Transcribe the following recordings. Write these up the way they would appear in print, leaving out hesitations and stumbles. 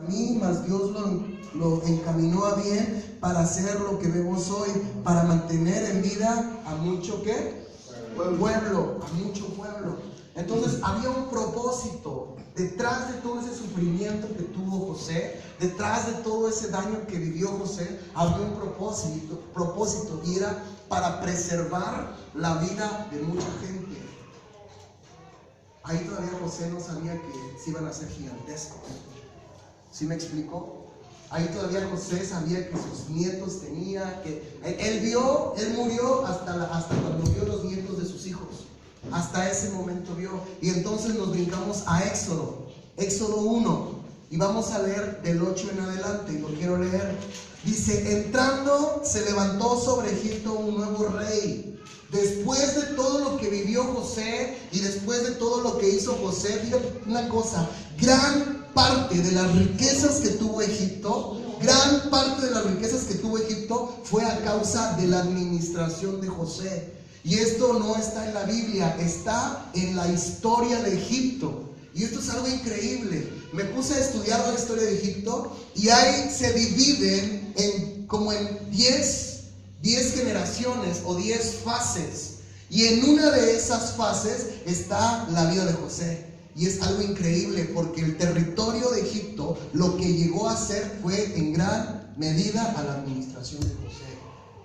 mí, mas Dios lo encaminó a bien para hacer lo que vemos hoy, para mantener en vida a mucho ¿qué? Pueblo, a mucho pueblo. Entonces había un propósito detrás de todo ese sufrimiento que tuvo José, detrás de todo ese daño que vivió José. Había un propósito y era para preservar la vida de mucha gente. Ahí todavía José no sabía que se iban a hacer gigantescos. ¿Sí me explicó? Ahí todavía José sabía que sus nietos tenía, que él murió hasta cuando vio los nietos de sus hijos. Hasta ese momento vio. Y entonces nos brincamos a Éxodo 1. Y vamos a leer del 8 en adelante. Y lo quiero leer. Dice: entrando se levantó sobre Egipto un nuevo rey. Después de todo lo que vivió José y después de todo lo que hizo José, fíjate una cosa, gran parte de las riquezas que tuvo Egipto, fue a causa de la administración de José. Y esto no está en la Biblia, está en la historia de Egipto. Y esto es algo increíble. Me puse a estudiar la historia de Egipto y ahí se dividen como en 10 generaciones o 10 fases. Y en una de esas fases está la vida de José. Y es algo increíble porque el territorio de Egipto lo que llegó a hacer fue en gran medida a la administración de José.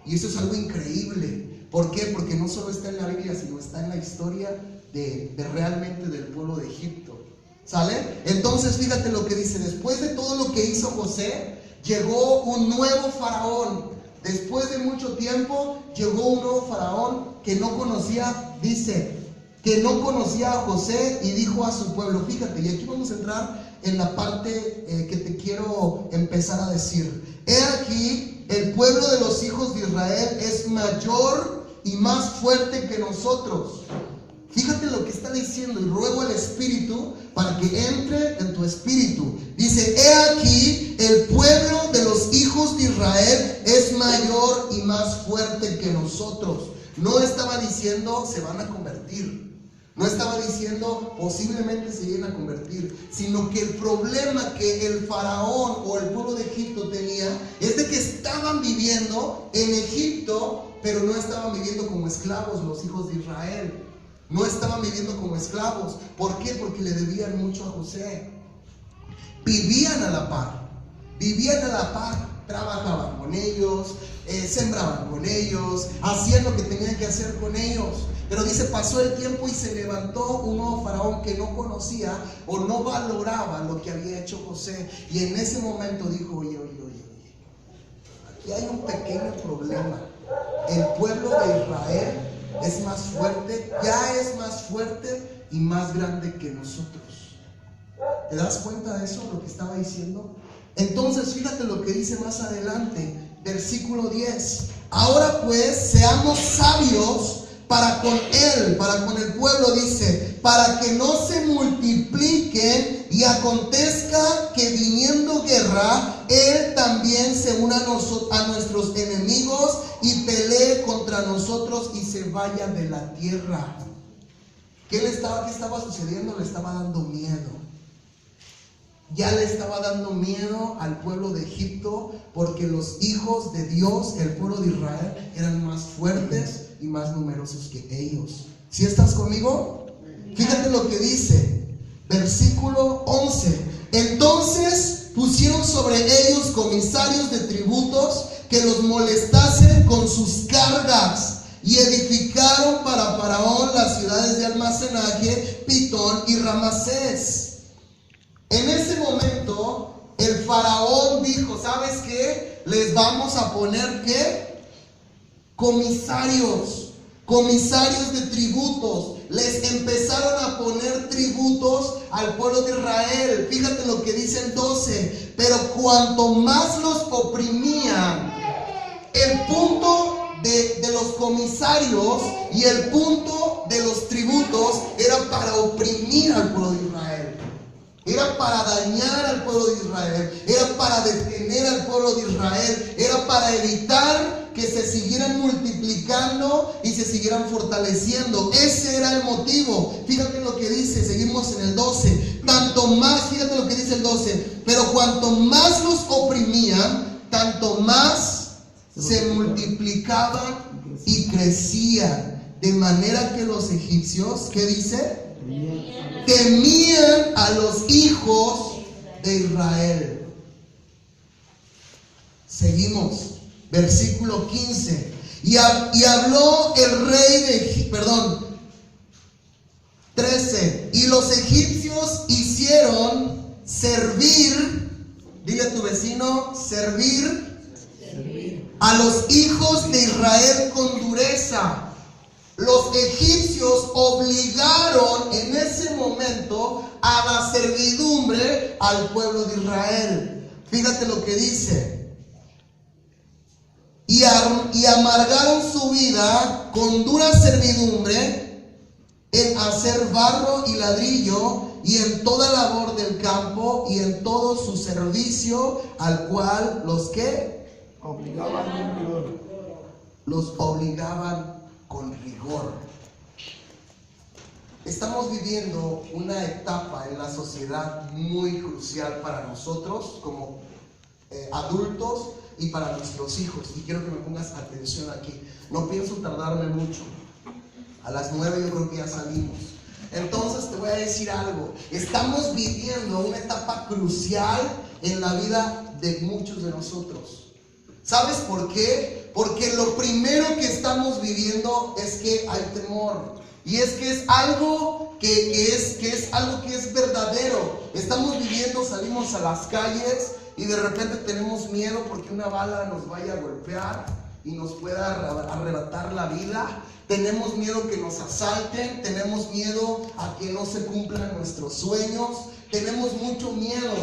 Y eso es algo increíble. ¿Por qué? Porque no solo está en la Biblia, sino está en la historia de realmente del pueblo de Egipto. ¿Sale? Entonces fíjate lo que dice: después de todo lo que hizo José, llegó un nuevo faraón. Después de mucho tiempo llegó un nuevo faraón que no conocía, dice, que no conocía a José, y dijo a su pueblo, fíjate, y aquí vamos a entrar en la parte que te quiero empezar a decir. He aquí, el pueblo de los hijos de Israel es mayor y más fuerte que nosotros. Fíjate lo que está diciendo, y ruego al Espíritu para que entre en tu espíritu. Dice: he aquí, el pueblo de los hijos de Israel es mayor y más fuerte que nosotros. No estaba diciendo se van a convertir. No estaba diciendo posiblemente se lleguen a convertir, sino que el problema que el faraón o el pueblo de Egipto tenía es de que estaban viviendo en Egipto, pero no estaban viviendo como esclavos los hijos de Israel. No estaban viviendo como esclavos. ¿Por qué? Porque le debían mucho a José. Vivían a la par, trabajaban con ellos, sembraban con ellos, hacían lo que tenían que hacer con ellos. Pero dice, pasó el tiempo y se levantó un nuevo faraón que no conocía o no valoraba lo que había hecho José. Y en ese momento dijo, oye, aquí hay un pequeño problema. El pueblo de Israel es más fuerte, ya es más fuerte y más grande que nosotros. ¿Te das cuenta de eso, lo que estaba diciendo? Entonces fíjate lo que dice más adelante, versículo 10. Ahora pues seamos sabios para con el pueblo, dice, para que no se multipliquen y acontezca que viniendo guerra, él también se una a nuestros enemigos y pelee contra nosotros y se vaya de la tierra. ¿Qué estaba sucediendo? Le estaba dando miedo. Ya le estaba dando miedo al pueblo de Egipto, porque los hijos de Dios, el pueblo de Israel, eran más fuertes y más numerosos que ellos. ¿Sí estás conmigo? Fíjate lo que dice, versículo 11. Entonces pusieron sobre ellos comisarios de tributos que los molestasen con sus cargas, y edificaron para Faraón las ciudades de almacenaje, Pitón y Ramasés. En ese momento el faraón dijo, ¿sabes qué? Les vamos a poner ¿qué? Comisarios de tributos. Les empezaron a poner tributos al pueblo de Israel. Fíjate lo que dice el 12. Pero cuanto más los oprimían, el punto de los comisarios y el punto de los tributos era para oprimir al pueblo de Israel. Era para dañar al pueblo de Israel, era para detener al pueblo de Israel, era para evitar que se siguieran multiplicando y se siguieran fortaleciendo. Ese era el motivo. Fíjate lo que dice, seguimos en el 12. Tanto más, fíjate lo que dice el 12. Pero cuanto más los oprimían, tanto más se multiplicaban y crecían. De manera que los egipcios, ¿qué dice? Temían a los hijos de Israel. Seguimos, versículo 15. Y habló el rey de 13. Y los egipcios hicieron servir, dile a tu vecino, servir a los hijos de Israel con dureza. Los egipcios obligaron en ese momento a la servidumbre al pueblo de Israel. Fíjate lo que dice. Y amargaron su vida con dura servidumbre en hacer barro y ladrillo y en toda labor del campo y en todo su servicio, al cual los que los obligaban con rigor. Estamos viviendo una etapa en la sociedad muy crucial para nosotros como adultos y para nuestros hijos. Y quiero que me pongas atención aquí. No pienso tardarme mucho. A las 9 yo creo que ya salimos. Entonces te voy a decir algo. Estamos viviendo una etapa crucial en la vida de muchos de nosotros. ¿Sabes por qué? Porque lo primero que estamos viviendo es que hay temor. Y es que es algo que es verdadero. Estamos viviendo, salimos a las calles y de repente tenemos miedo porque una bala nos vaya a golpear y nos pueda arrebatar la vida. Tenemos miedo que nos asalten, tenemos miedo a que no se cumplan nuestros sueños, tenemos mucho miedo.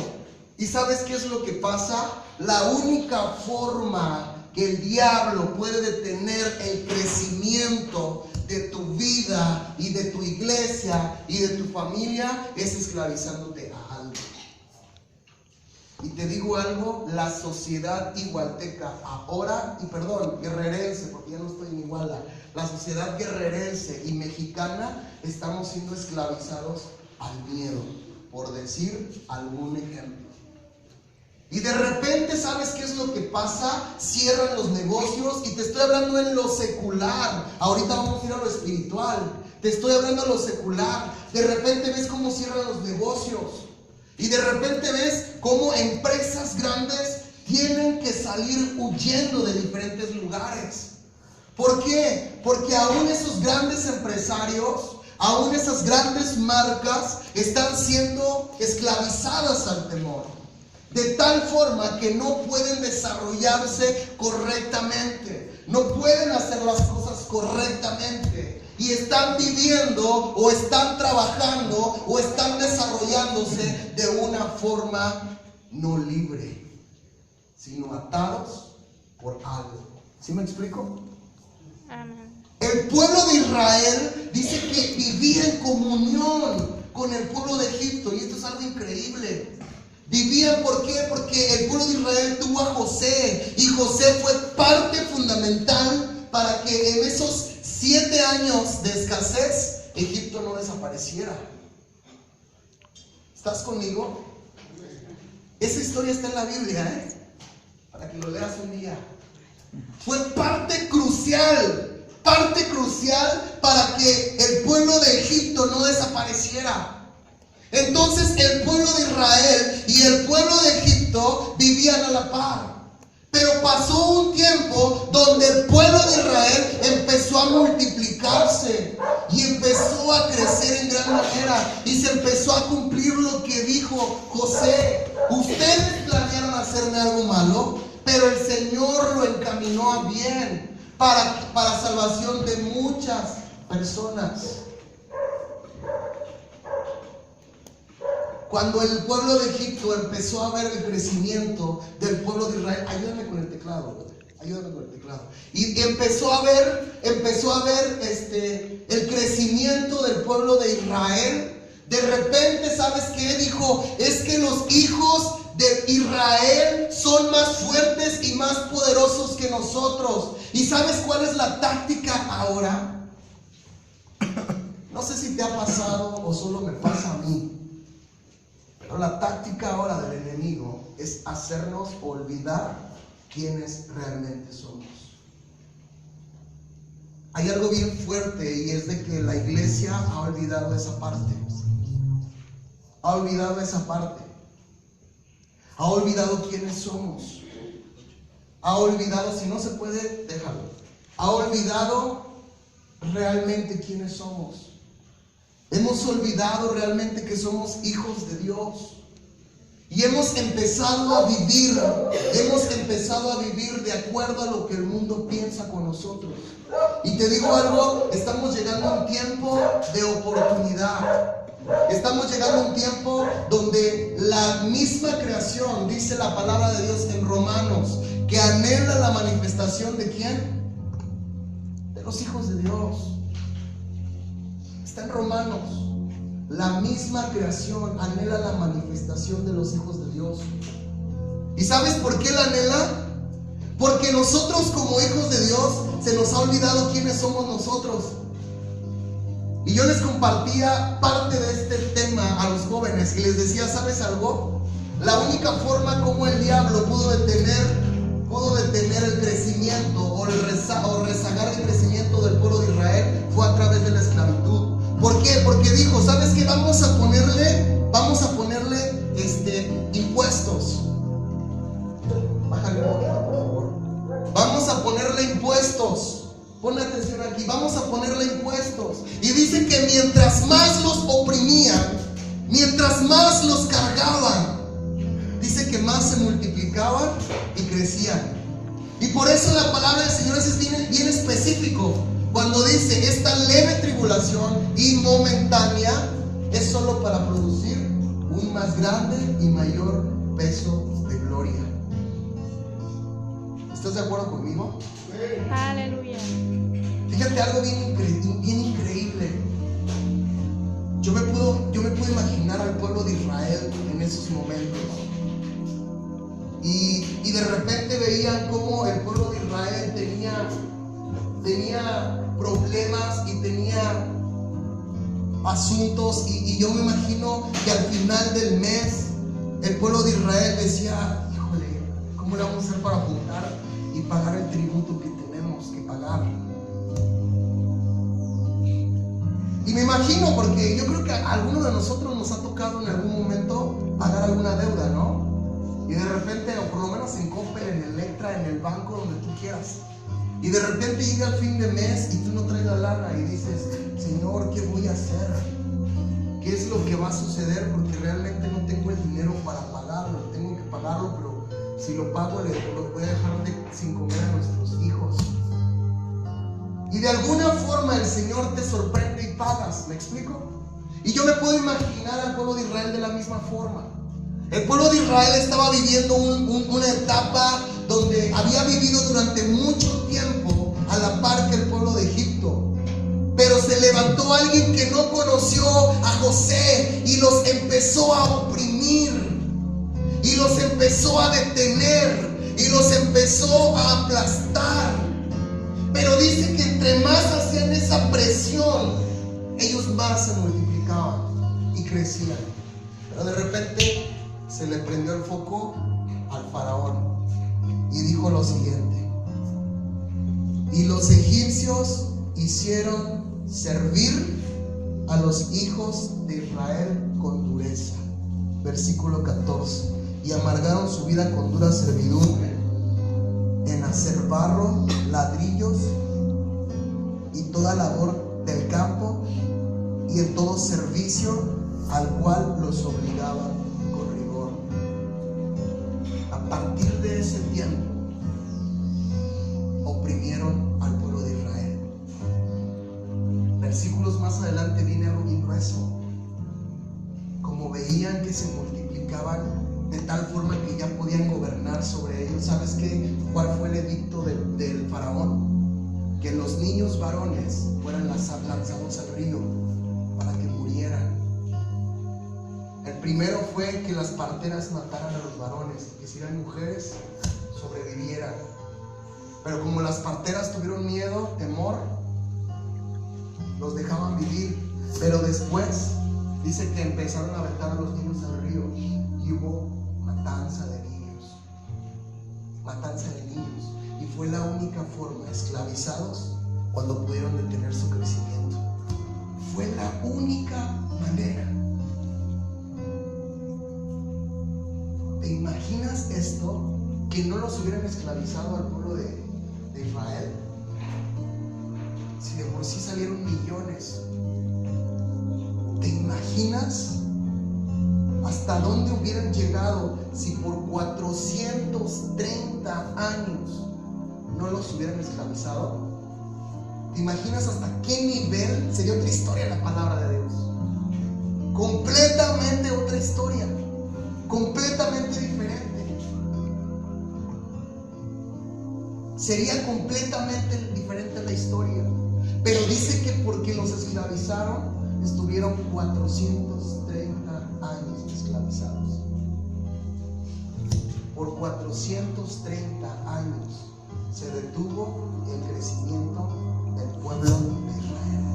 ¿Y sabes qué es lo que pasa? La única forma que el diablo puede detener el crecimiento de tu vida y de tu iglesia y de tu familia es esclavizándote a algo. Y te digo algo, la sociedad igualteca ahora, guerrerense, porque ya no estoy en Iguala, la sociedad guerrerense y mexicana estamos siendo esclavizados al miedo, por decir algún ejemplo. Y de repente, ¿sabes qué es lo que pasa? Cierran los negocios, y te estoy hablando en lo secular. Ahorita vamos a ir a lo espiritual. Te estoy hablando a lo secular. De repente ves cómo cierran los negocios. Y de repente ves cómo empresas grandes tienen que salir huyendo de diferentes lugares. ¿Por qué? Porque aún esos grandes empresarios, aún esas grandes marcas están siendo esclavizadas al temor. De tal forma que no pueden desarrollarse correctamente, no pueden hacer las cosas correctamente y están viviendo o están trabajando o están desarrollándose de una forma no libre, sino atados por algo. ¿Sí me explico? Amén. El pueblo de Israel dice que vivía en comunión con el pueblo de Egipto, y esto es algo increíble. Vivían, ¿por qué? Porque el pueblo de Israel tuvo a José, y José fue parte fundamental para que en esos 7 años de escasez Egipto no desapareciera. ¿Estás conmigo? Esa historia está en la Biblia, para que lo leas un día. Fue parte crucial para que el pueblo de Egipto no desapareciera. Entonces el pueblo de Israel y el pueblo de Egipto vivían a la par. Pero pasó un tiempo donde el pueblo de Israel empezó a multiplicarse y empezó a crecer en gran manera, y se empezó a cumplir lo que dijo José: ustedes planearon hacerme algo malo, pero el Señor lo encaminó a bien para salvación de muchas personas. Cuando el pueblo de Egipto empezó a ver el crecimiento del pueblo de Israel, ayúdame con el teclado, y empezó a ver el crecimiento del pueblo de Israel. De repente, ¿sabes qué? Dijo: es que los hijos de Israel son más fuertes y más poderosos que nosotros. ¿Y sabes cuál es la táctica ahora? No sé si te ha pasado o solo me pasa a mí, pero la táctica ahora del enemigo es hacernos olvidar quiénes realmente somos. Hay algo bien fuerte y es de que la iglesia ha olvidado esa parte. Ha olvidado esa parte. Ha olvidado quiénes somos. Ha olvidado, si no se puede, déjalo. Ha olvidado realmente quiénes somos. Hemos olvidado realmente que somos hijos de Dios. Y hemos empezado a vivir de acuerdo a lo que el mundo piensa con nosotros. Y te digo algo, estamos llegando a un tiempo de oportunidad. Estamos llegando a un tiempo donde la misma creación, dice la palabra de Dios en Romanos, que anhela la manifestación ¿de quién? De los hijos de Dios. Está en Romanos. La misma creación anhela la manifestación de los hijos de Dios. ¿Y sabes por qué la anhela? Porque nosotros como hijos de Dios se nos ha olvidado quiénes somos nosotros. Y yo les compartía parte de este tema a los jóvenes y les decía, ¿sabes algo? La única forma como el diablo pudo detener el crecimiento o rezagar el crecimiento del pueblo de Israel fue a través de la esclavitud. ¿Por qué? Porque dijo, ¿sabes qué? Vamos a ponerle impuestos. Bájale un poquito, por favor. Vamos a ponerle impuestos. Pon atención aquí, vamos a ponerle impuestos. Y dice que mientras más los oprimían, mientras más los cargaban, dice que más se multiplicaban y crecían. Y por eso la palabra del Señor es bien específico. Cuando dice esta leve tribulación y momentánea es solo para producir un más grande y mayor peso de gloria. ¿Estás de acuerdo conmigo? Aleluya. Fíjate algo bien increíble. Yo me puedo imaginar al pueblo de Israel en esos momentos. Y de repente veían cómo el pueblo de Israel tenía problemas y tenía asuntos. Y yo me imagino que al final del mes el pueblo de Israel decía, híjole, ¿cómo le vamos a hacer para juntar y pagar el tributo que tenemos que pagar? Y me imagino, porque yo creo que a alguno de nosotros nos ha tocado en algún momento pagar alguna deuda, ¿no? Y de repente, o por lo menos en Coppel, en Electra, en el banco, donde tú quieras. Y de repente llega el fin de mes y tú no traes la lana y dices, Señor, ¿qué voy a hacer? ¿Qué es lo que va a suceder? Porque realmente no tengo el dinero para pagarlo. Tengo que pagarlo, pero si lo pago, lo voy a dejar sin comer a nuestros hijos. Y de alguna forma el Señor te sorprende y pagas, ¿me explico? Y yo me puedo imaginar al pueblo de Israel de la misma forma. El pueblo de Israel estaba viviendo una etapa donde había vivido durante mucho tiempo a la par que el pueblo de Egipto. Pero se levantó alguien que no conoció a José y los empezó a oprimir, y los empezó a detener, y los empezó a aplastar. Pero dice que entre más hacían esa presión, ellos más se multiplicaban y crecían. Pero de repente se le prendió el foco al faraón y dijo lo siguiente: y los egipcios hicieron servir a los hijos de Israel con dureza. Versículo 14. Y amargaron su vida con dura servidumbre en hacer barro, ladrillos y toda labor del campo, y en todo servicio al cual los obligaban con rigor. A partir de ese tiempo oprimieron al pueblo de Israel. Versículos más adelante viene algo bien grueso. Como veían que se multiplicaban de tal forma que ya podían gobernar sobre ellos. ¿Sabes qué? ¿Cuál fue el edicto del faraón? Que los niños varones fueran lanzados al río para que murieran. El primero fue que las parteras mataran a los varones, que si eran mujeres, sobrevivieran. Pero como las parteras tuvieron miedo, temor, los dejaban vivir. Pero después dice que empezaron a aventar a los niños al río y hubo matanza de niños. Matanza de niños. Y fue la única forma, esclavizados, cuando pudieron detener su crecimiento. Fue la única manera. ¿Te imaginas esto? Que no los hubieran esclavizado al pueblo de Israel. Si de por sí salieron millones. ¿Te imaginas hasta dónde hubieran llegado si por 430 años no los hubieran esclavizado? ¿Te imaginas hasta qué nivel? Sería otra historia la palabra de Dios. Completamente otra historia. Completamente diferente. Sería completamente diferente la historia. Pero dice que porque los esclavizaron, estuvieron 430 años esclavizados. Por 430 años se detuvo el crecimiento del pueblo de Israel.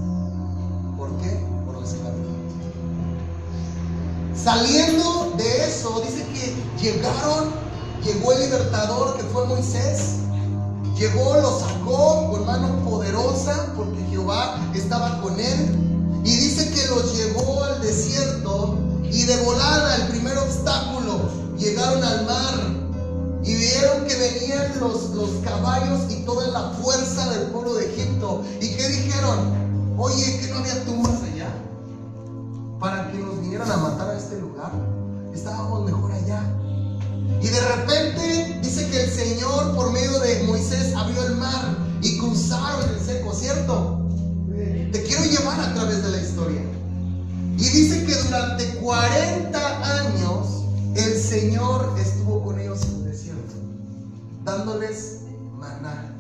¿Por qué? Por la esclavitud. Saliendo de eso, dice que llegó el libertador que fue Moisés. Llegó, lo sacó con mano poderosa porque Jehová estaba con él. Y dice que los llevó al desierto y de volada, el primer obstáculo, llegaron al mar y vieron que venían los caballos y toda la fuerza del pueblo de Egipto. ¿Y qué dijeron? Oye, ¿que no había tumbas allá para que nos vinieran a matar a este lugar? Estábamos mejor allá. Y de repente dice que el Señor por medio de Moisés abrió el mar y cruzaron el seco, ¿cierto? Te quiero llevar a través de la historia. Y dice que durante 40 años el Señor estuvo con ellos en el desierto, dándoles maná.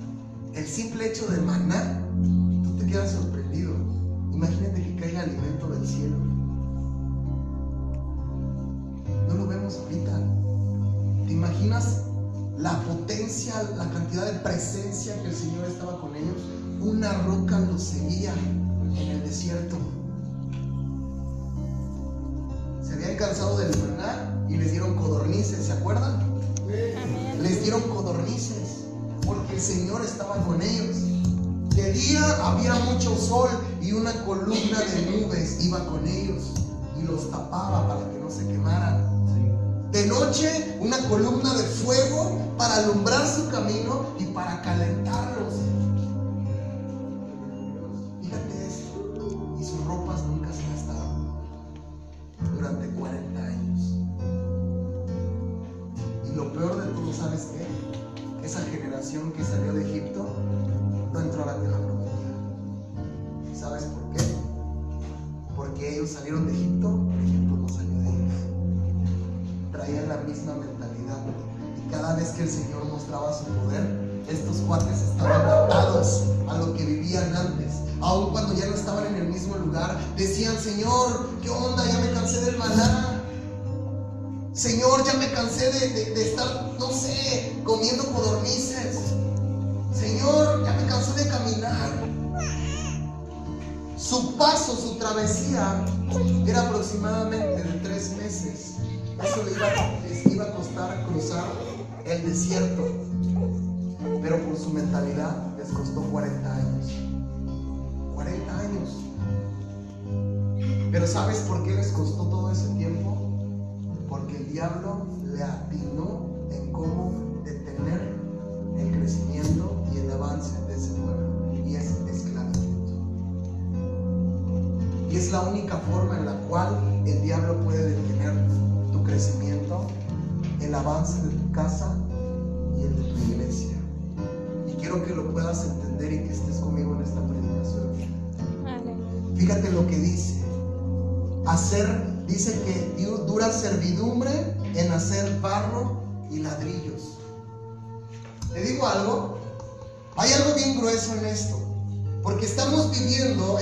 El simple hecho de maná, tú te quedas sorprendido. Imagínate que caiga alimento del cielo. No lo vemos ahorita. ¿Te imaginas la potencia, la cantidad de presencia que el Señor estaba con ellos? Una roca los seguía en el desierto. Se habían cansado del maná y les dieron codornices, ¿se acuerdan? Les dieron codornices porque el Señor estaba con ellos. De día había mucho sol y una columna de nubes iba con ellos y los tapaba para que no se quemaran. De noche, una columna de fuego para alumbrar su camino y para calentarlos. Fíjate esto. Y sus ropas nunca se gastaban durante 40 años. Y lo peor de todo, ¿sabes qué? Esa generación que salió de Egipto no entró a la tierra prometida. ¿Sabes por qué? Porque ellos salieron de Egipto no salió de ellos. Traían la misma mentalidad. Y cada vez que el Señor mostraba su poder, estos cuates estaban atados a lo que vivían antes. Aun cuando ya no estaban en el mismo lugar, decían: Señor, ¿qué onda? Ya me cansé del maná. Señor, ya me cansé de estar, no sé, comiendo codornices. Señor, ya me cansé de caminar. Su paso, su travesía era aproximadamente de 3 meses. Eso les iba a costar cruzar el desierto. Pero por su mentalidad les costó 40 años. 40 años. Pero ¿sabes por qué les costó todo ese tiempo? Porque el diablo le atinó en cómo detener el crecimiento y el avance de ese pueblo. Y es esclavitud. Y es la única forma en la cual el diablo puede detener tu crecimiento, el avance de tu casa y el de tu iglesia. Y quiero que lo puedas entender y que estés conmigo en esta predicación. Fíjate lo que dice. Dice que dura servidumbre en hacer barro y ladrillos. ¿Te digo algo? Hay algo bien grueso en esto. Porque estamos viviendo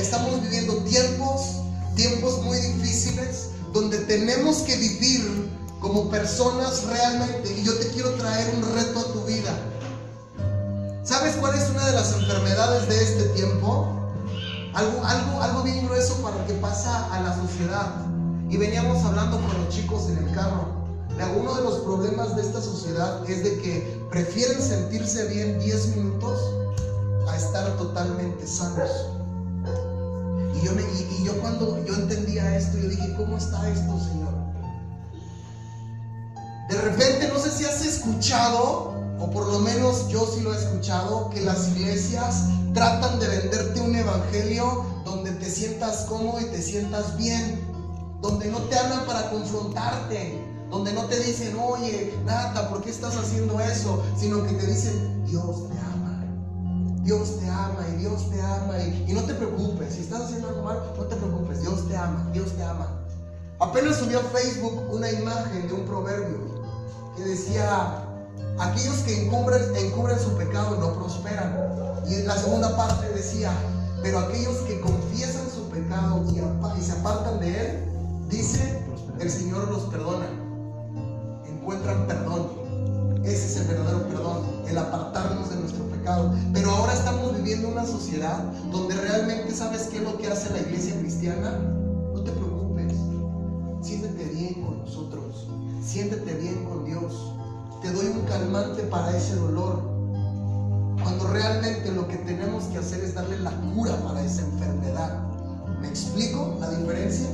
tiempos muy difíciles, donde tenemos que vivir como personas realmente. Y yo te quiero traer un reto a tu vida. ¿Sabes cuál es una de las enfermedades de este tiempo? Algo bien grueso para lo que pasa a la sociedad. Y veníamos hablando con los chicos en el carro. Uno de los problemas de esta sociedad es de que prefieren sentirse bien 10 minutos a estar totalmente sanos. Y yo cuando yo entendía esto, yo dije, ¿cómo está esto, Señor? De repente, no sé si has escuchado, o por lo menos yo sí lo he escuchado, que las iglesias tratan de venderte un evangelio donde te sientas cómodo y te sientas bien, donde no te hablan para confrontarte, donde no te dicen, oye, Nata, ¿por qué estás haciendo eso? Sino que te dicen, Dios te ama, Dios te ama y Dios te ama. Y no te preocupes, si estás haciendo algo mal, no te preocupes, Dios te ama, Dios te ama. Apenas subió a Facebook una imagen de un proverbio que decía, aquellos que encubren su pecado no prosperan. Y en la segunda parte decía, pero aquellos que confiesan su pecado y se apartan de él, dice, el Señor los perdona. Encuentran perdón. Ese es el verdadero perdón, el apartarnos de nuestro pecado. Pero ahora estamos viviendo una sociedad donde realmente, ¿sabes qué es lo que hace la iglesia cristiana? No te preocupes, siéntete bien con nosotros, siéntete bien con Dios. Te doy un calmante para ese dolor, cuando realmente lo que tenemos que hacer es darle la cura para esa enfermedad. ¿Me explico la diferencia?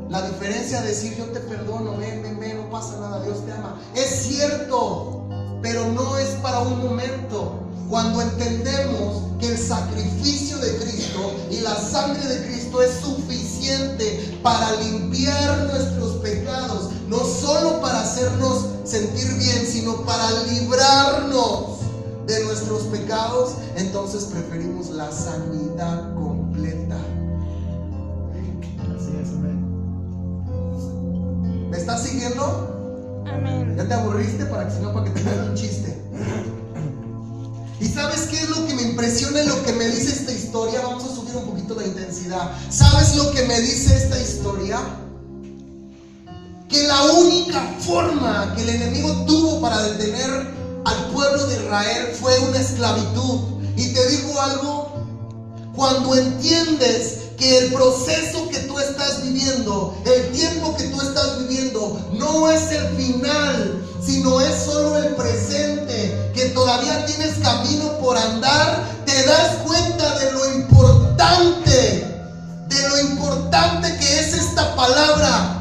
La diferencia de decir yo te perdono, no pasa nada, Dios te ama. Es cierto, pero no es para un momento. Cuando entendemos que el sacrificio de Cristo y la sangre de Cristo es suficiente para limpiar nuestros pecados, no solo para hacernos sentir bien, sino para librarnos de nuestros pecados, entonces preferimos la sanidad completa. Así es, amén. ¿Me estás siguiendo? Amén. ¿Ya te aburriste? Para que te haga un chiste. ¿Y sabes qué es lo que me impresiona en lo que me dice esta historia? Vamos a subir un poquito la intensidad. ¿Sabes lo que me dice esta historia? Que la única forma que el enemigo tuvo para detener al pueblo de Israel fue una esclavitud. Y te digo algo, cuando entiendes que el proceso que tú estás viviendo, el tiempo que tú estás viviendo, no es el final, sino es solo el presente, que todavía tienes camino por andar, te das cuenta de lo importante que es esta palabra.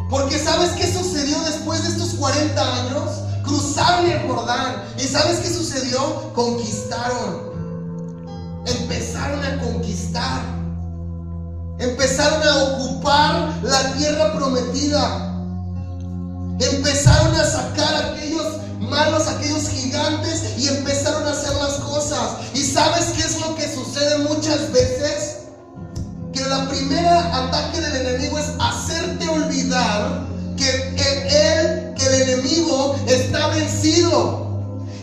Porque ¿sabes qué sucedió después de estos 40 años? Cruzaron el Jordán. ¿Y sabes qué sucedió? Conquistaron. Empezaron a conquistar. Empezaron a ocupar la tierra prometida. Empezaron a sacar a aquellos malos, aquellos gigantes, y empezaron a hacer las cosas. ¿Y sabes qué es lo que sucede muchas veces? Que la primera ataque del enemigo es hacerte olvidar que el enemigo está vencido.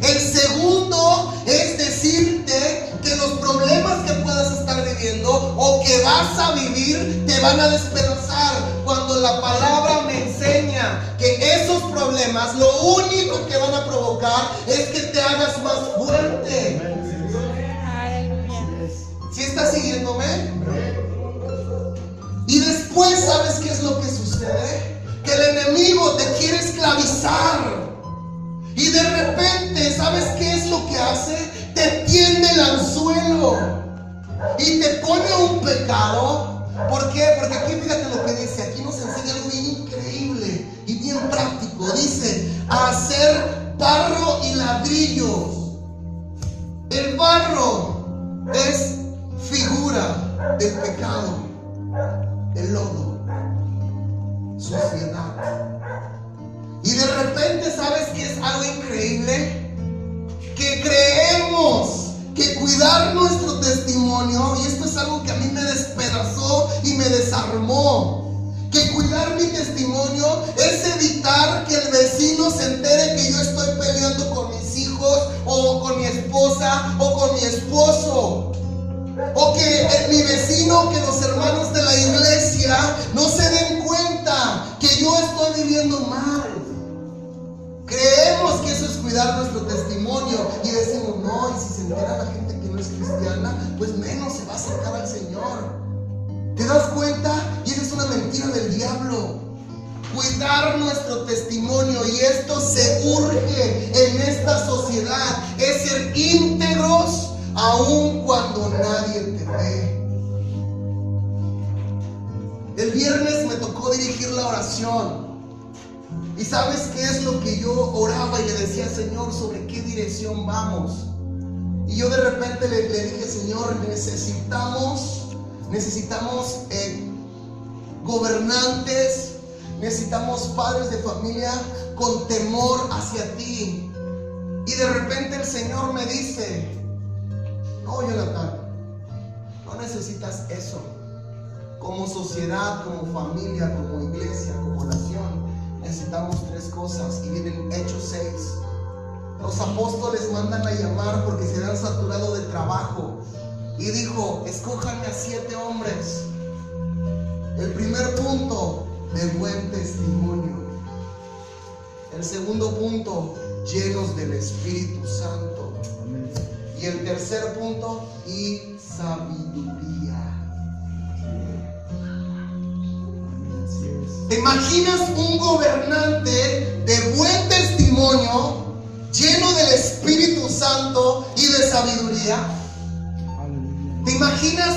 El segundo es decirte que los problemas que puedas estar viviendo o que vas a vivir te van a despedazar, cuando la palabra me enseña que esos problemas lo único que van a provocar es que te hagas más fuerte. Aleluya. ¿Sí estás siguiéndome? Y después, ¿sabes qué es lo que sucede? Que el enemigo te quiere esclavizar. Y de repente, ¿sabes qué es lo que hace? Te tiende el anzuelo y te pone un pecado. ¿Por qué? Porque aquí fíjate lo que dice. Aquí nos enseña algo bien increíble y bien práctico. Dice, a hacer barro y ladrillos. El barro es figura del pecado, el lodo, suciedad. Y de repente, ¿sabes qué es algo increíble? Que creemos que cuidar nuestro testimonio, y esto es algo que a mí me despedazó y me desarmó, que cuidar mi testimonio es evitar que el vecino se entere que yo estoy peleando con mis hijos, o con mi esposa, o con mi esposo, o que mi vecino, que los hermanos de la iglesia entera la gente que no es cristiana, pues menos se va a acercar al Señor. ¿Te das cuenta? Y esa es una mentira del diablo. Cuidar nuestro testimonio, y esto se urge en esta sociedad, es ser íntegros aun cuando nadie te ve. El viernes me tocó dirigir la oración. ¿Y sabes qué es lo que yo oraba y le decía, Señor, sobre qué dirección vamos? Y yo de repente le dije, Señor, necesitamos gobernantes, necesitamos padres de familia con temor hacia ti. Y de repente el Señor me dice, no, Jonathan, no necesitas eso. Como sociedad, como familia, como iglesia, como nación, necesitamos 3 cosas. Y vienen Hechos 6. Los apóstoles mandan a llamar porque se han saturado de trabajo. Y dijo, escójanme a 7 hombres. El primer punto, de buen testimonio. El segundo punto, llenos del Espíritu Santo. Y el tercer punto, y sabiduría. ¿Te imaginas un gobernante de buen testimonio, lleno del Espíritu Santo y de sabiduría? ¿Te imaginas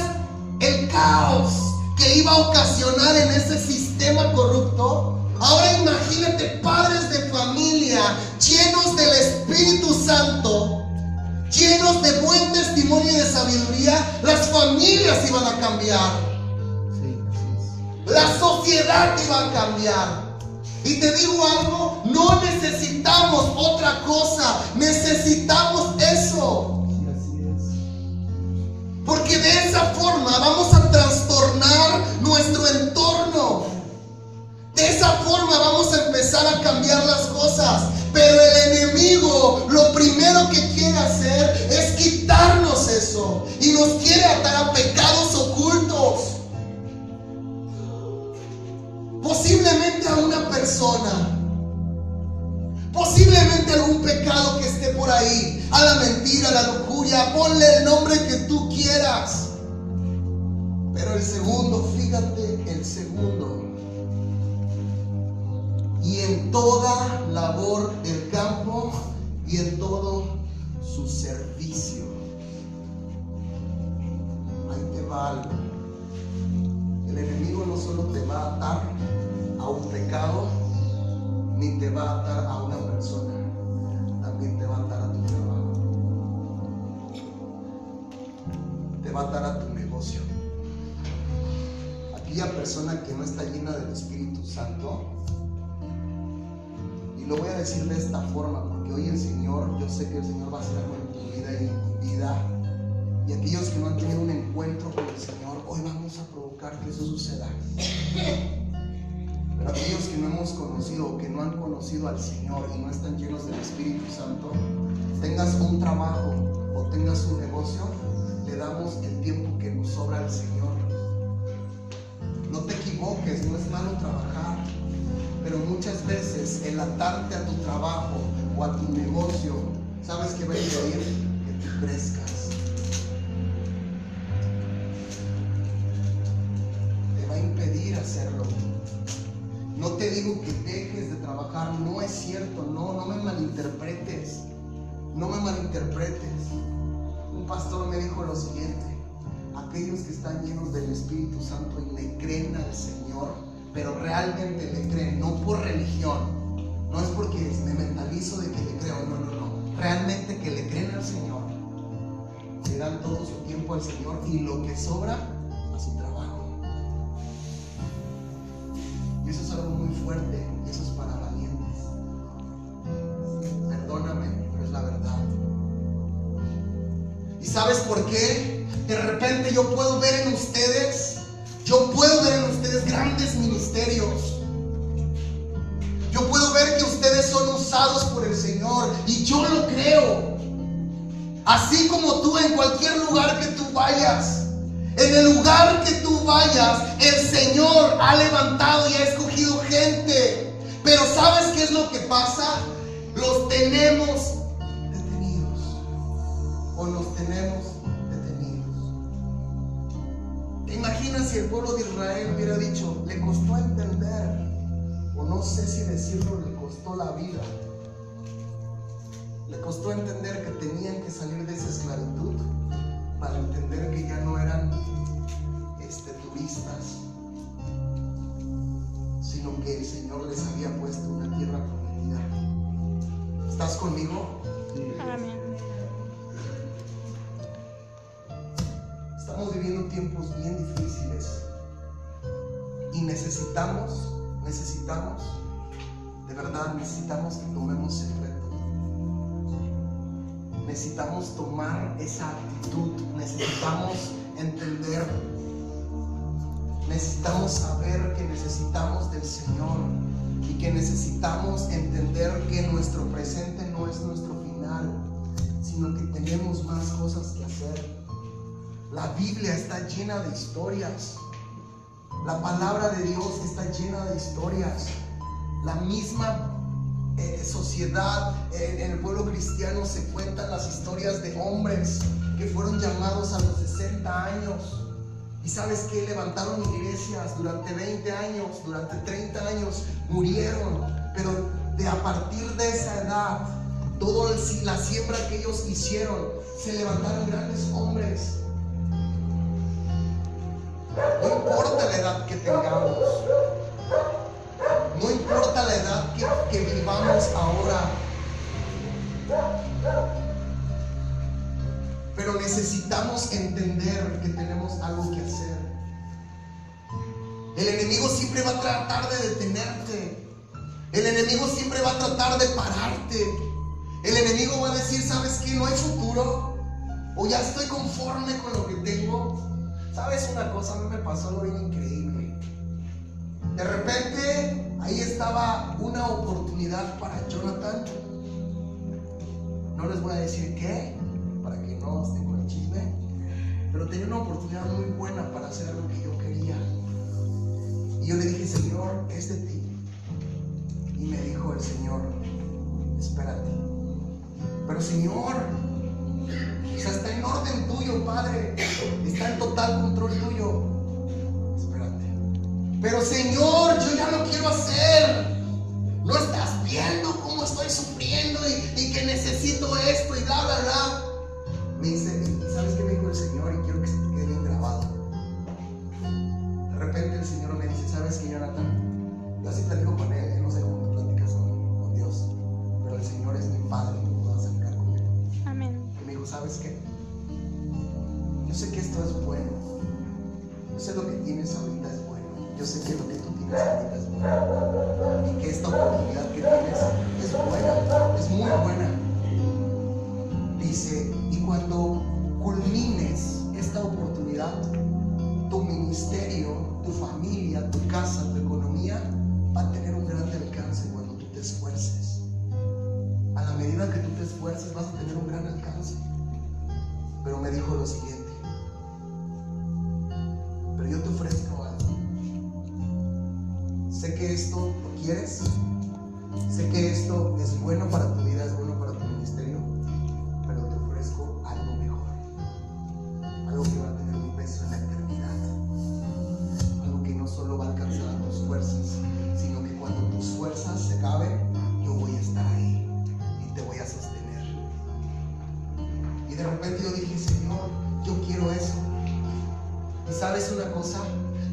el caos que iba a ocasionar en ese sistema corrupto? Ahora imagínate padres de familia llenos del Espíritu Santo, llenos de buen testimonio y de sabiduría. Las familias iban a cambiar. La sociedad iba a cambiar. Y te digo algo, no necesitamos otra cosa, necesitamos eso. Porque de esa forma vamos a trastornar nuestro entorno. De esa forma vamos a empezar a cambiar las cosas. Pero el enemigo lo primero que quiere hacer es quitarnos eso. Y nos quiere atar a pecados ocultos. Posiblemente a una persona, posiblemente algún pecado que esté por ahí, a la mentira, a la lujuria, ponle el nombre que tú quieras. Pero el segundo, fíjate, el segundo, y en toda labor del campo y en todo su servicio. Ahí te va algo. El enemigo no solo te va a atar a un pecado, ni te va a atar a una persona, también te va a atar a tu trabajo, te va a atar a tu negocio. Aquella persona que no está llena del Espíritu Santo, y lo voy a decir de esta forma, porque hoy el Señor, yo sé que el Señor va a hacer algo en tu vida y en mi vida. Y aquellos que no han tenido un encuentro con el Señor, hoy vamos a provocar que eso suceda. Pero aquellos que no hemos conocido o que no han conocido al Señor y no están llenos del Espíritu Santo, tengas un trabajo o tengas un negocio, le damos el tiempo que nos sobra al Señor. No te equivoques, no es malo trabajar, pero muchas veces el atarte a tu trabajo o a tu negocio, ¿sabes qué va a impedir? Que tú crezcas. Impedir hacerlo. No te digo que dejes de trabajar, no es cierto, no me malinterpretes, no me malinterpretes. Un pastor me dijo lo siguiente: aquellos que están llenos del Espíritu Santo y le creen al Señor, pero realmente le creen, no por religión, no es porque me mentalizo de que le creo, no, realmente que le creen al Señor, le dan todo su tiempo al Señor y lo que sobra a su trabajo. Y eso es algo muy fuerte, y eso es para valientes. Perdóname, pero es la verdad. ¿Y sabes por qué? De repente yo puedo ver en ustedes grandes ministerios. Yo puedo ver que ustedes son usados por el Señor, y yo lo creo. Así como tú, en cualquier lugar que tú vayas, en el lugar que tú vayas, el Señor ha levantado y ha escogido gente. Pero ¿sabes qué es lo que pasa? Los tenemos detenidos, o nos tenemos detenidos. ¿Te imaginas si el pueblo de Israel hubiera dicho, le costó entender, o no sé si decirlo, le costó la vida? Le costó entender que tenían que salir de esa esclavitud para entender que ya no eran turistas, sino que el Señor les había puesto una tierra prometida. ¿Estás conmigo? Amén. Estamos viviendo tiempos bien difíciles y necesitamos, de verdad, necesitamos que tomemos el reto. Necesitamos tomar esa actitud, necesitamos entender, necesitamos saber que necesitamos del Señor y que necesitamos entender que nuestro presente no es nuestro final, sino que tenemos más cosas que hacer. La Biblia está llena de historias. La palabra de Dios está llena de historias. La misma sociedad, en el pueblo cristiano se cuentan las historias de hombres que fueron llamados a los 60 años. Y ¿sabes qué? Levantaron iglesias durante 20 años, durante 30 años, murieron. Pero a partir de esa edad, toda la siembra que ellos hicieron, se levantaron grandes hombres. No importa la edad que tengamos, no importa la edad que vivamos ahora, pero necesitamos entender que tenemos algo que hacer. El enemigo siempre va a tratar de detenerte. El enemigo siempre va a tratar de pararte. El enemigo va a decir, ¿sabes qué? No hay futuro, o ya estoy conforme con lo que tengo. ¿Sabes una cosa? A mí me pasó algo bien increíble. De repente, ahí estaba una oportunidad para Jonathan. No les voy a decir qué, para que no estén con el chisme, pero tenía una oportunidad muy buena para hacer algo que yo quería. Y yo le dije, Señor, es de ti. Y me dijo el Señor, espérate. Pero Señor, o sea, está en orden tuyo, Padre. Está en total control tuyo. Espérate. Pero Señor, yo ya no quiero hacer. No estás viendo cómo estoy sufriendo y que necesito esto y bla, bla, bla. Me dice, ¿sabes qué me dijo el Señor? Y quiero que se te quede bien grabado. De repente el Señor me dice, ¿sabes qué, Jonathan? Yo así platico con él, no sé cómo te platicas con Dios, pero el Señor es mi Padre y me puedo acercar con él. Amén. Y me dijo, ¿sabes qué? Yo sé que esto es bueno. Yo sé lo que tienes ahorita es bueno. Yo sé que lo que tú tienes ahorita es bueno. Y que esta oportunidad que tienes es buena, es muy buena. Dice, y cuando culmines esta oportunidad, tu ministerio, tu familia, tu casa, tu economía va a tener un gran alcance cuando tú te esfuerces. A la medida que tú te esfuerces vas a tener un gran alcance. Pero me dijo lo siguiente, pero yo te ofrezco algo. Sé que esto lo quieres, sé que esto es bueno para tu vida, es bueno para tu ministerio, pero te ofrezco algo mejor, algo que va a tener un peso en la eternidad, algo que no solo va a alcanzar a tus fuerzas, sino que cuando tus fuerzas se acaben, yo voy a estar ahí y te voy a sostener. Y de repente yo dije, Señor, yo quiero eso. Y sabes una cosa,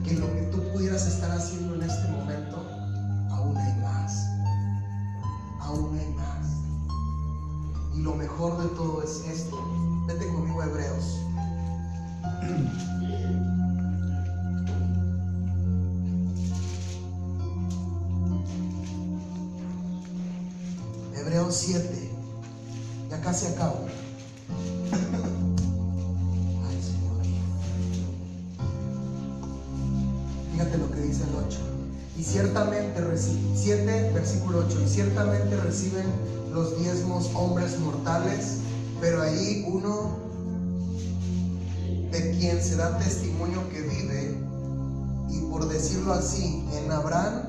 que lo que tú pudieras estar haciendo en este momento, aún hay más, aún hay más. Y lo mejor de todo es esto. Vete conmigo a Hebreos. Hebreos 7. Ya casi acabo. Ay, Señor. Fíjate lo que dice el 8. Y ciertamente 7, versículo 8. Y ciertamente reciben los diezmos hombres mortales, pero ahí uno de quien se da testimonio que vive, y por decirlo así, en Abraham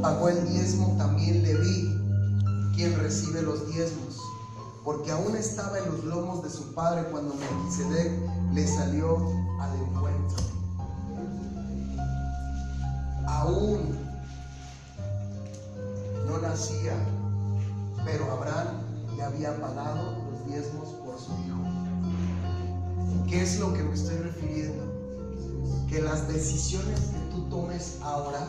pagó el diezmo también Leví, quien recibe los diezmos. porque aún estaba en los lomos de su padre cuando Melquisedec le salió al encuentro. Aún no nacía, pero Abraham le había pagado los diezmos por su hijo. ¿Qué es lo que me estoy refiriendo? Que las decisiones que tú tomes ahora,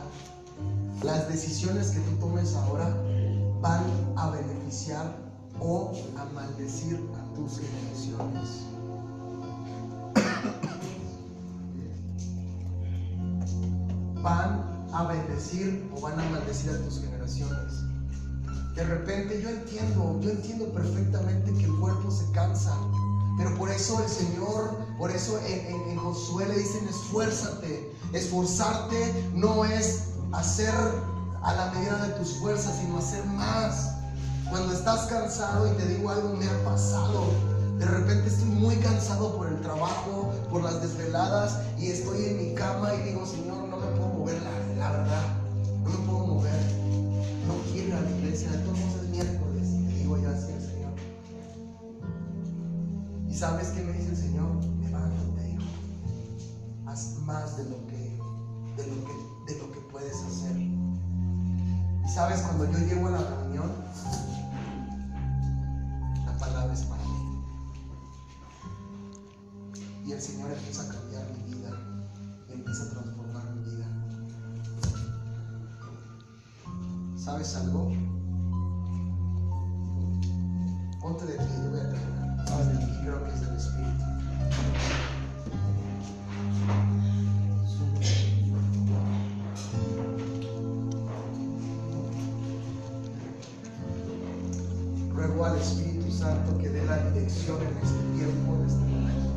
van a beneficiar o a maldecir a tus generaciones. Van a bendecir o van a maldecir a tus generaciones. De repente yo entiendo perfectamente que el cuerpo se cansa, pero por eso el Señor, en Josué le dicen esfuérzate. Esforzarte no es hacer a la medida de tus fuerzas, sino hacer más. Cuando estás cansado, y te digo algo, me ha pasado, de repente estoy muy cansado por el trabajo, por las desveladas, y estoy en mi cama y digo, Señor, no me puedo mover, la verdad, no me puedo mover, no quiero ir a la iglesia, de todos modos es miércoles, y le digo yo así al Señor. ¿Y sabes qué me dice el Señor? Levántate, hijo, haz más de lo que puedes hacer. Y sabes, cuando yo llego a la reunión, la palabra es para mí. Y el Señor empieza a cambiar mi vida, y empieza a transformar mi vida. ¿Sabes algo? Ponte de pie, yo voy a terminar. Y creo que es del Espíritu. Ruego al Espíritu Santo que dé la dirección en este tiempo, en este momento,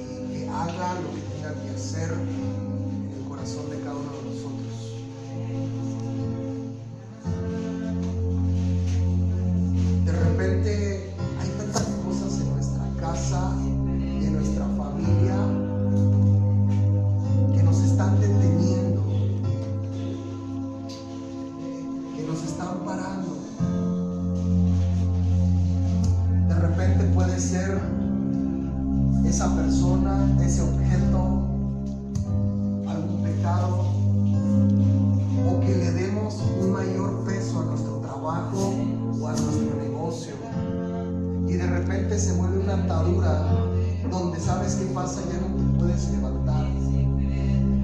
y que haga lo que tenga que hacer en el corazón de cada uno de nosotros. De repente hay tantas cosas en nuestra casa y en nuestra familia que nos están deteniendo, que nos están parando. De repente puede ser esa persona, ese objeto, algún pecado, o que le demos un mayor peso a nuestro trabajo o a nuestro negocio, y de repente se vuelve una atadura donde, ¿sabes qué pasa? Ya no te puedes levantar.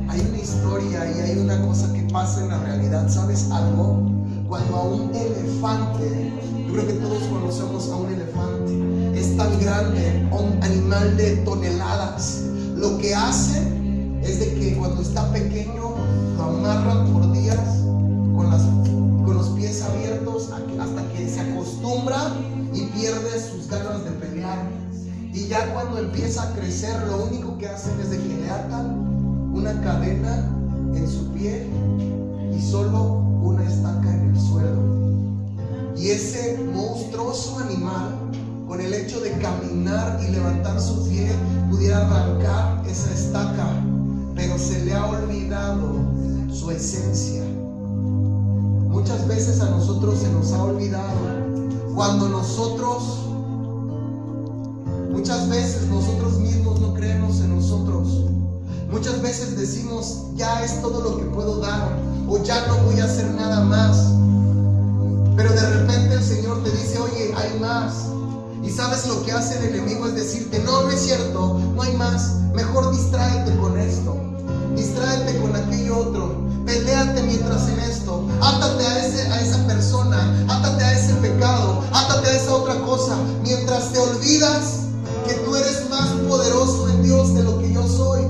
Hay una historia y hay una cosa que pasa en la realidad. ¿Sabes algo? Cuando a un elefante, yo creo que todos conocemos a un elefante, es tan grande, un animal de toneladas, lo que hace es de que cuando está pequeño lo amarran por días con los pies abiertos hasta que se acostumbra y pierde sus ganas de pelear. Y ya cuando empieza a crecer, lo único que hacen es de que le atan una cadena en su pie y solo una estaca en el suelo. Y ese monstruoso animal, con el hecho de caminar y levantar su pie, pudiera arrancar esa estaca, pero se le ha olvidado su esencia. Muchas veces a nosotros se nos ha olvidado cuando muchas veces nosotros mismos no creemos en nosotros. Muchas veces decimos, ya es todo lo que puedo dar, o ya no voy a hacer nada más. Pero de repente el Señor te dice, oye, hay más. Y sabes lo que hace el enemigo es decirte, no, no es cierto, no hay más. Mejor distráete con esto, distráete con aquello otro, peléate mientras en esto, átate a esa persona, átate a ese pecado, átate a esa otra cosa, mientras te olvidas que tú eres más poderoso en Dios de lo que yo soy.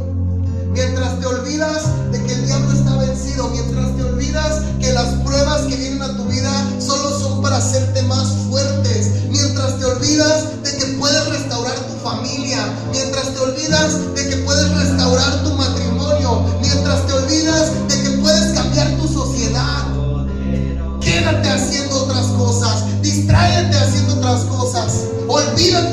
Mientras te olvidas de que el diablo está vencido, mientras te olvidas que las pruebas que vienen a tu vida solo son para hacerte más fuertes, mientras te olvidas de que puedes restaurar tu familia, mientras te olvidas de que puedes restaurar tu matrimonio, mientras te olvidas de que puedes cambiar tu sociedad, quédate haciendo otras cosas, distráete haciendo otras cosas, olvídate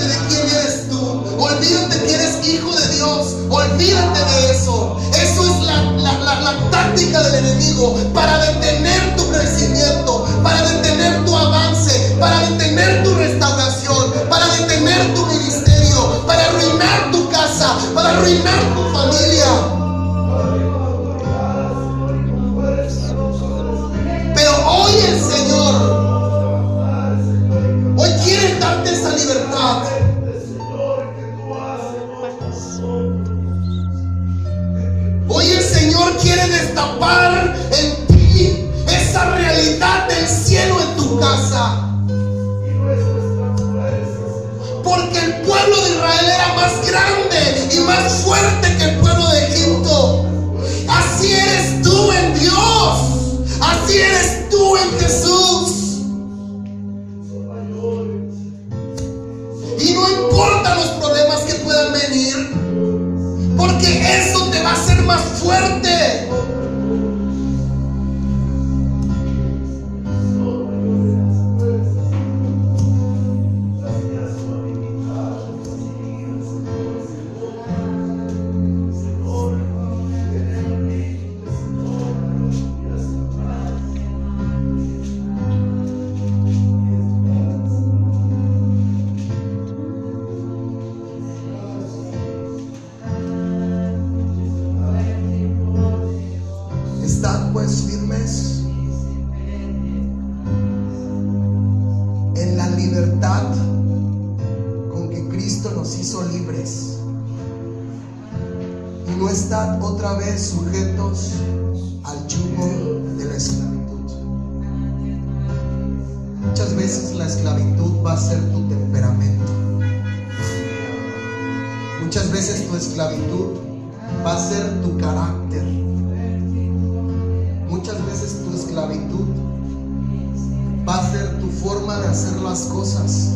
tú en Jesús. Y no importa los problemas que puedan venir, porque eso te va a hacer más fuerte. Estad pues firmes en la libertad con que Cristo nos hizo libres, y no estad otra vez sujetos al yugo de la esclavitud. Muchas veces la esclavitud va a ser tu temperamento. Muchas veces tu esclavitud va a ser tu carácter. Muchas veces tu esclavitud va a ser tu forma de hacer las cosas.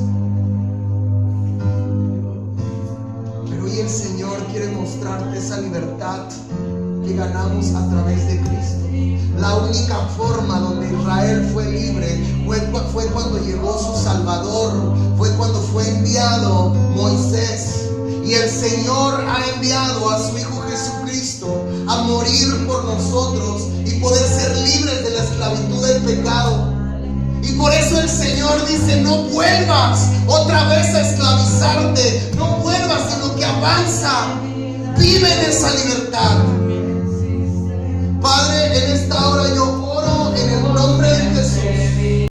Pero hoy el Señor quiere mostrarte esa libertad que ganamos a través de Cristo. La única forma donde Israel fue libre fue cuando llegó su Salvador, fue cuando fue enviado Moisés. Y el Señor ha enviado a su Hijo Jesucristo a morir por nosotros y poder ser libres de la esclavitud del pecado. Y por eso el Señor dice: no vuelvas otra vez a esclavizarte, no vuelvas, sino que avanza, vive en esa libertad. Padre, en esta hora yo oro en el